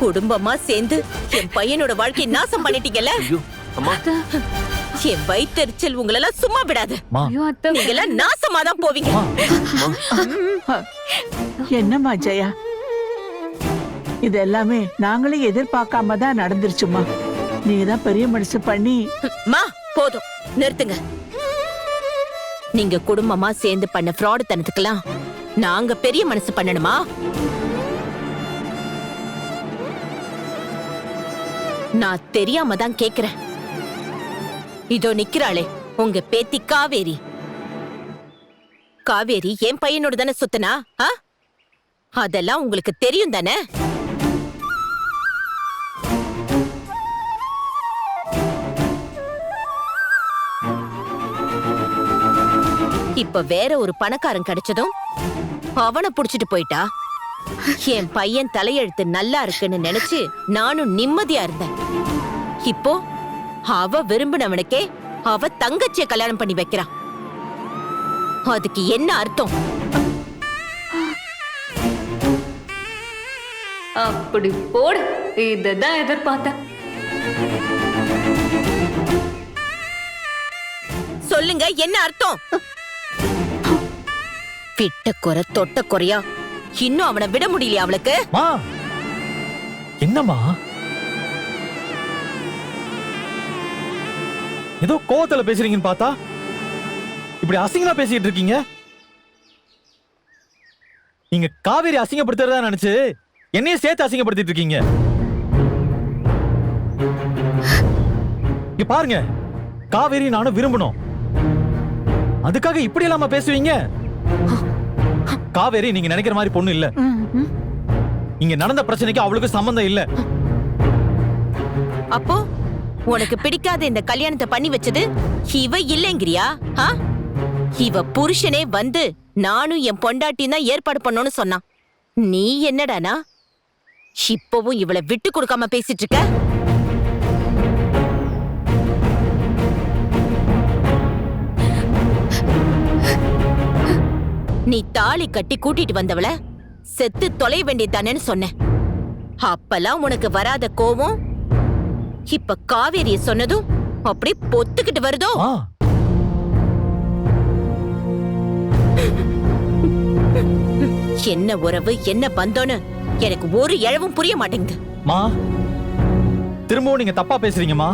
குடும்பமா சேர்ந்து என் பையனோட வாழ்க்கையை நாசம் பண்ணிட்டீங்கல்ல. ஐயோ அம்மா, என் வயித்தெரிச்சல் உங்களெல்லாம் சும்மா விடாது. ஐயோ அத்தை, நீங்க எல்லாம் நாசமா தான் போவீங்க. என்னம்மா ஜெயா, இது எல்லாமே நாங்களே எதிர்பார்க்காம தான் நடந்துருச்சுமா. நீங்க தான் பெரிய மனசு பண்ணி. மா போதும், நிறுத்துங்க. நீங்க குடும்பமா சேர்ந்து பண்ண ஃப்ராட் தனத்துக்கெல்லாம் நாங்க பெரிய மனசு பண்ணணுமா? நான் தெரியாம தான் கேக்குறேன். இதோ நிக்கிறாளே உங்க பேத்தி காவேரி. காவேரி என் பையனோட தானே சுத்தனா? அதெல்லாம் உங்களுக்கு தெரியும் தானே? இப்ப வேற ஒரு பணக்காரன் கிடைச்சதும் அவனை புடிச்சிட்டு போயிட்டா. என் பையன் தலையெழுத்து நல்லா இருக்குன்னு நினைச்சு நானும் நிம்மதியா இருந்தேன். இப்போ அவ விரும்பினவனுக்கே அவ தங்கச்சிய கல்யாணம் பண்ணி வைக்கிறான். அதுக்கு என்ன அர்த்தம்? அப்படி போடு, இததான் எதிர்பார்த்தேன். சொல்லுங்க, என்ன அர்த்தம்? விட்ட குறை தொட்ட குறையா இன்னும் அவனை விட முடியலையா அவளுக்கு? என்னம்மா ஏதோ கோவத்துல பேசுறீங்கன்னு பார்த்தா இப்படி அசிங்கமா பேசிட்டு இருக்கீங்க. நீங்க காவேரி அசிங்கப்படுத்துறதா நினைச்சு என்னையும் சேர்த்து அசிங்கப்படுத்திட்டு இருக்கீங்க. இங்க பாருங்க, காவேரி நானும் விரும்பணும், அதுக்காக இப்படி இல்லாம பேசுவீங்க? காவேரி நீங்க நினைக்கிற மாதிரி பொண்ணு இல்ல. இங்க நடந்த பிரச்சனைக்கு அவளுக்கு சம்பந்தம் இல்ல. அப்போ உனக்கு பிடிக்காத இந்த கல்யாணத்தை பண்ணி வச்சது இவ இல்லைங்கிறியா? இவ புருஷனே வந்து நானும் என் பொண்டாட்டியும் தான் ஏற்பாடு பண்ணோன்னு சொன்னான். நீ என்னடானா இப்பவும் இவளை விட்டு கொடுக்காம பேசிட்டு இருக்க? நீ தாலி கட்டி கூட்டிட்டு வந்தவள செத்து தொலை வேண்டியதானேன்னு சொன்னேன். அப்பெல்லாம் உனக்கு வராத கோவம் இப்ப காவேரிய சொன்னதும் அப்படி பொத்துக்கிட்டு வருதோ? என்ன உறவு, என்ன பந்தோன்னு எனக்கு ஒரு இழவும் புரிய மாட்டேங்குது. திரும்பவும் நீங்க தப்பா பேசுறீங்கம்மா.